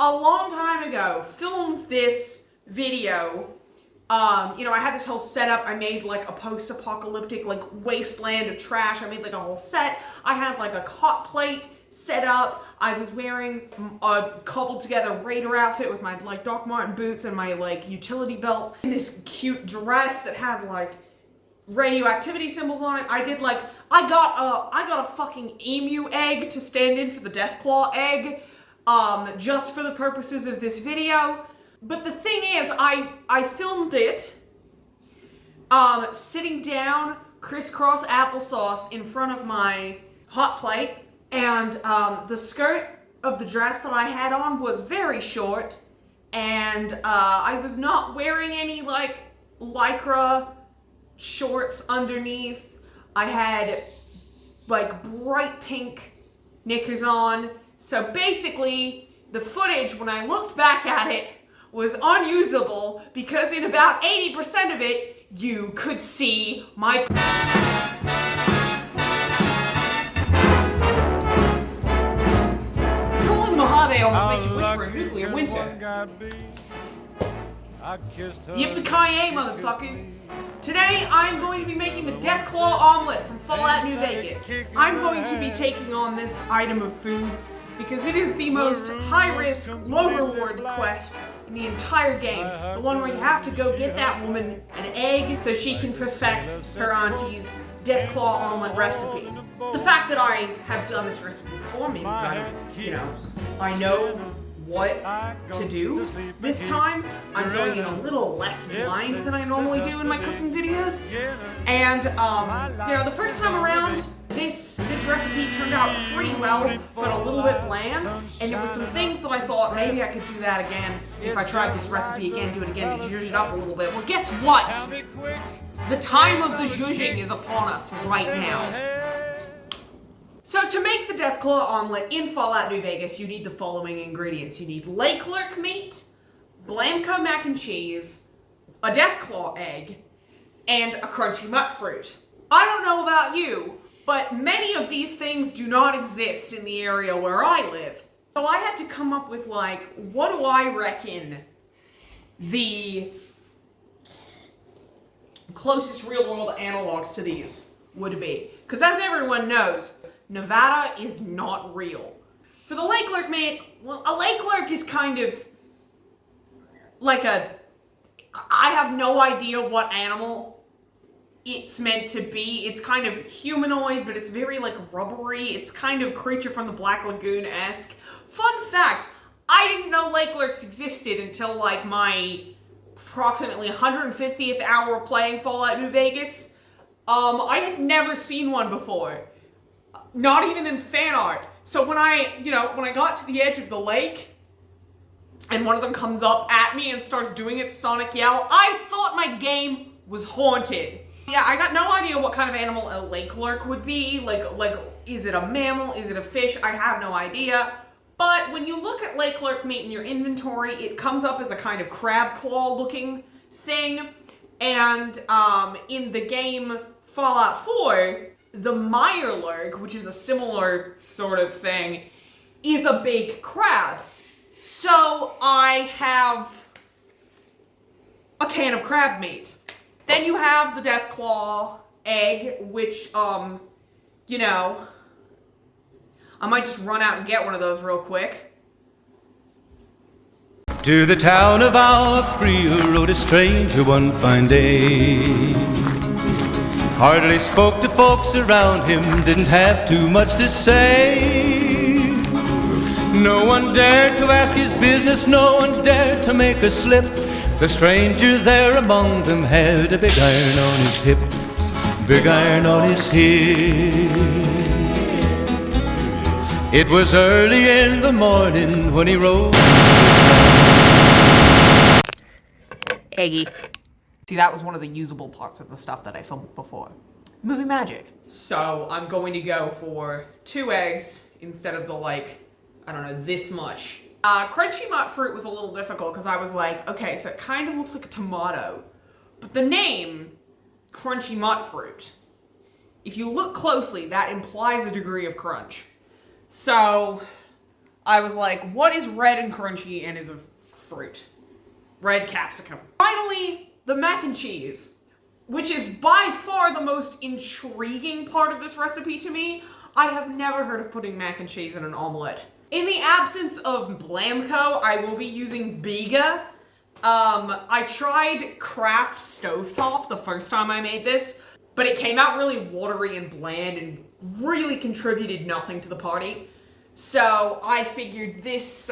a long time ago, filmed this video. You know, I had this whole setup. I made like a post-apocalyptic like wasteland of trash. I made like a whole set. I had like a hot plate set up. I was wearing a cobbled together raider outfit with my like Doc Marten boots and my like utility belt and this cute dress that had like radioactivity symbols on it. I did like, I got a fucking emu egg to stand in for the Deathclaw egg, just for the purposes of this video. But the thing is, I filmed it, sitting down, crisscross applesauce in front of my hot plate, and the skirt of the dress that I had on was very short, and I was not wearing any like lycra shorts underneath. I had like bright pink knickers on. So basically, the footage, when I looked back at it, was unusable because in about 80% of it, you could see my Trolling the Mojave almost makes you wish for a nuclear winter. Yippee-ki-yay, motherfuckers. Today, I'm going to be making the Deathclaw Omelette from Fallout New Vegas. I'm going to be taking on this item of food because it is the most high-risk, low-reward quest in the entire game. The one where you have to go get that woman an egg so she can perfect her auntie's Deathclaw Omelette recipe. The fact that I have done this recipe before means that, I know what to do. This time, I'm going in a little less blind than I normally do in my cooking videos. And, the first time around, this recipe turned out pretty well, but a little bit bland. And there were some things that I thought maybe I could do that again if I tried this recipe again, do it again, to zhuzh it up a little bit. Well, guess what? The time of the zhuzhing is upon us right now. So to make the Deathclaw Omelette in Fallout New Vegas, you need the following ingredients. You need Leclerc meat, Blamco mac and cheese, a Deathclaw egg, and a crunchy mutt fruit. I don't know about you, but many of these things do not exist in the area where I live. So I had to come up with like, what do I reckon the closest real-world analogs to these would be? Because as everyone knows, Nevada is not real. For the Leclerc meat, well, a Leclerc is kind of like I have no idea what animal it's meant to be. It's kind of humanoid, but it's very like rubbery. It's kind of Creature from the Black Lagoon-esque. Fun fact, I didn't know Leclercs existed until like my approximately 150th hour of playing Fallout New Vegas. I had never seen one before. Not even in fan art. So when I got to the edge of the lake, and one of them comes up at me and starts doing its sonic yell, I thought my game was haunted. Yeah, I got no idea what kind of animal a Leclerc would be. Like, is it a mammal? Is it a fish? I have no idea. But when you look at Leclerc meat in your inventory, it comes up as a kind of crab claw looking thing. And in the game Fallout 4, the Mirelurk, which is a similar sort of thing, is a big crab. So I have a can of crab meat. Then you have the Deathclaw egg, which, I might just run out and get one of those real quick. To the town of our Frio rode a stranger one fine day. Hardly spoke to folks around him, didn't have too much to say. No one dared to ask his business, no one dared to make a slip. The stranger there among them had a big iron on his hip, big iron on his hip. It was early in the morning when he rode. Eggy. See, that was one of the usable parts of the stuff that I filmed before. Movie magic. So I'm going to go for 2 eggs instead of the this much. Crunchy mutt fruit was a little difficult because I was like, okay, so it kind of looks like a tomato. But the name, crunchy mutt fruit, if you look closely, that implies a degree of crunch. So I was like, what is red and crunchy and is a fruit? Red capsicum. Finally, the mac and cheese, which is by far the most intriguing part of this recipe to me. I have never heard of putting mac and cheese in an omelette. In the absence of Blamco, I will be using Biga. I tried Kraft Stovetop the first time I made this, but it came out really watery and bland and really contributed nothing to the party. So I figured this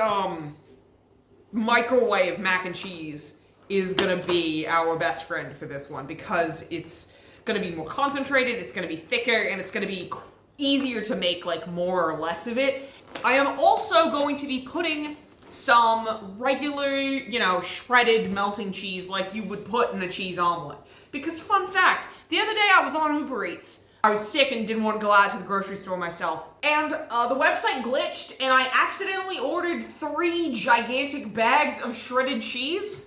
microwave mac and cheese is gonna be our best friend for this one because it's gonna be more concentrated, it's gonna be thicker, and it's gonna be easier to make like more or less of it. I am also going to be putting some regular, you know, shredded melting cheese like you would put in a cheese omelet. Because fun fact, the other day I was on Uber Eats. I was sick and didn't want to go out to the grocery store myself. And the website glitched and I accidentally ordered 3 gigantic bags of shredded cheese.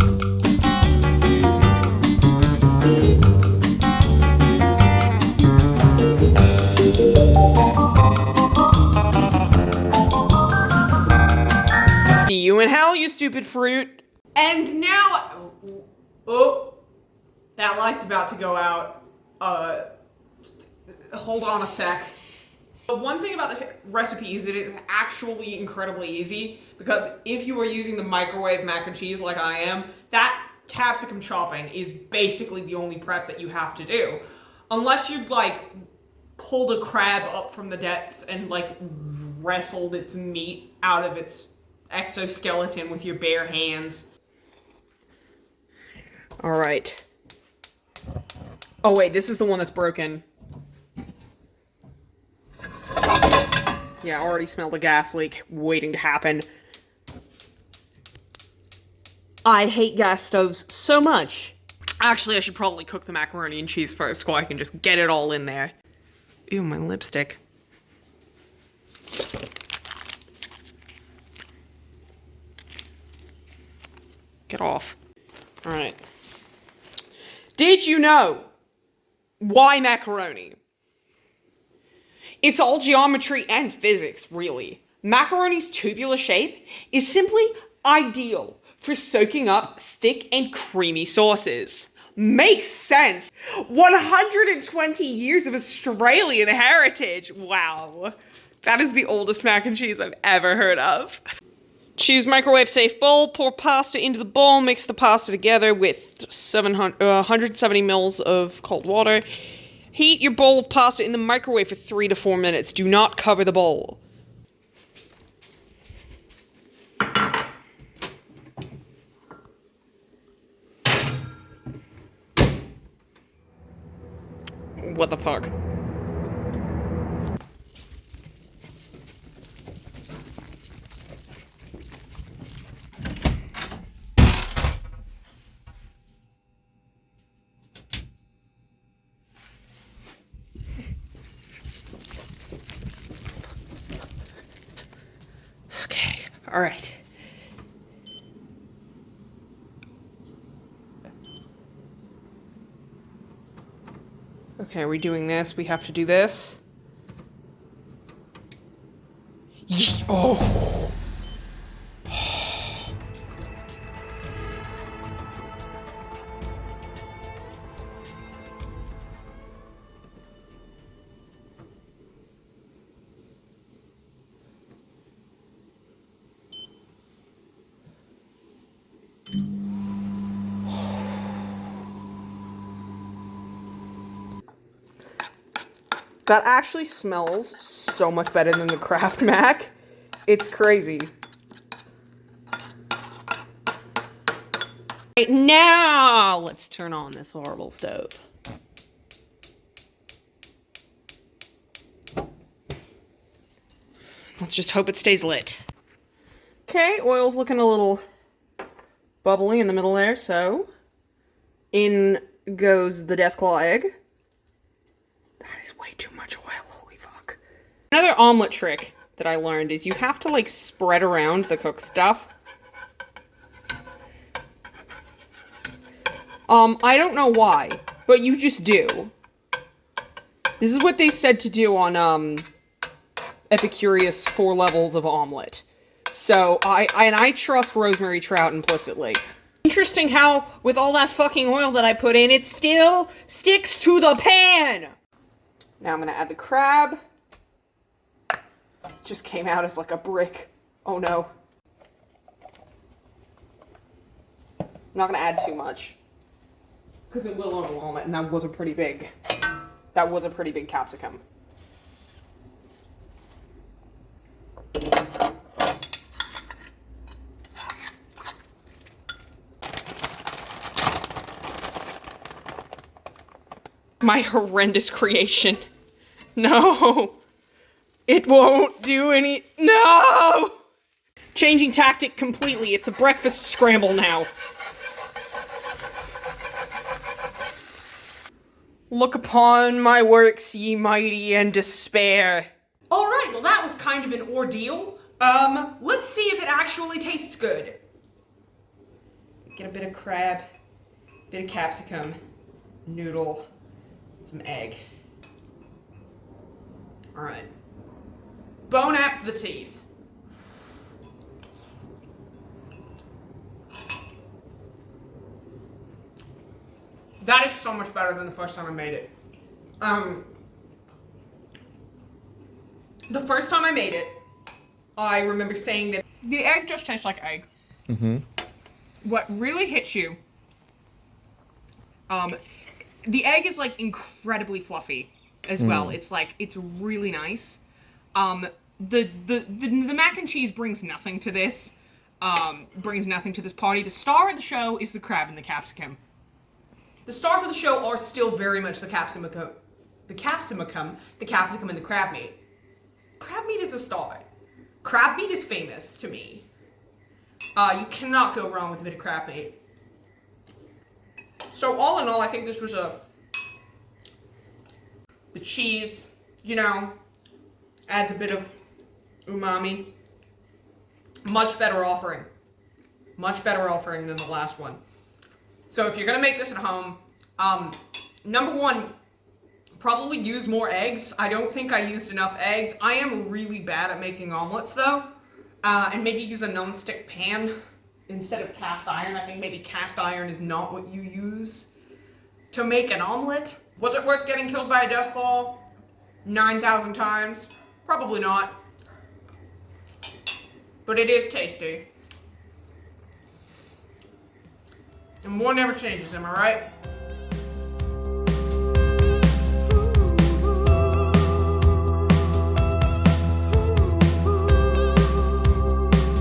See you in hell, you stupid fruit. And now, oh, that light's about to go out. Hold on a sec. The one thing about this recipe is it is actually incredibly easy because if you are using the microwave mac and cheese like I am, that capsicum chopping is basically the only prep that you have to do. Unless you've like pulled a crab up from the depths and like wrestled its meat out of its exoskeleton with your bare hands. All right. Oh wait, this is the one that's broken. Yeah, I already smelled a gas leak waiting to happen. I hate gas stoves so much. Actually, I should probably cook the macaroni and cheese first so I can just get it all in there. Ew, my lipstick. Get off. All right. Did you know why macaroni? It's all geometry and physics, really. Macaroni's tubular shape is simply ideal for soaking up thick and creamy sauces. Makes sense. 120 years of Australian heritage. Wow. That is the oldest mac and cheese I've ever heard of. Choose microwave safe bowl, pour pasta into the bowl, mix the pasta together with 170 mils of cold water. Heat your bowl of pasta in the microwave for 3 to 4 minutes. Do not cover the bowl. What the fuck? All right. Okay, are we doing this? We have to do this. Oh. That actually smells so much better than the Kraft Mac. It's crazy. Right, now let's turn on this horrible stove. Let's just hope it stays lit. Okay, oil's looking a little bubbly in the middle there, so in goes the Deathclaw egg. That is way too much oil, holy fuck. Another omelet trick that I learned is you have to like spread around the cooked stuff. I don't know why, but you just do. This is what they said to do on Epicurious 4 levels of omelet. So, I trust rosemary trout implicitly. Interesting how, with all that fucking oil that I put in, it still sticks to the pan! Now I'm gonna add the crab. It just came out as like a brick. Oh no. I'm not gonna add too much, because it will overwhelm it, and that was a pretty big capsicum. My horrendous creation. No! It won't do any- No! Changing tactic completely. It's a breakfast scramble now. Look upon my works, ye mighty, and despair. Alright, well that was kind of an ordeal. Let's see if it actually tastes good. Get a bit of crab, bit of capsicum, noodle, some egg. Alright. Bone up the teeth. That is so much better than the first time I made it. The first time I made it, I remember saying that the egg just tastes like egg. Mm-hmm. What really hits you, the egg is like incredibly fluffy as well. It's like, it's really nice. The mac and cheese brings nothing to this. Brings nothing to this party. The star of the show is the crab and the capsicum. The stars of the show are still very much the capsicum and the crab meat. Crab meat is a star. Crab meat is famous to me. You cannot go wrong with a bit of crab meat. So all in all, I think this was the cheese, you know, adds a bit of umami. Much better offering. Much better offering than the last one. So if you're gonna make this at home, number one, probably use more eggs. I don't think I used enough eggs. I am really bad at making omelets though. And maybe use a non-stick pan instead of cast iron. I think maybe cast iron is not what you use to make an omelet. Was it worth getting killed by a dust ball 9,000 times? Probably not. But it is tasty. And more never changes, am I right?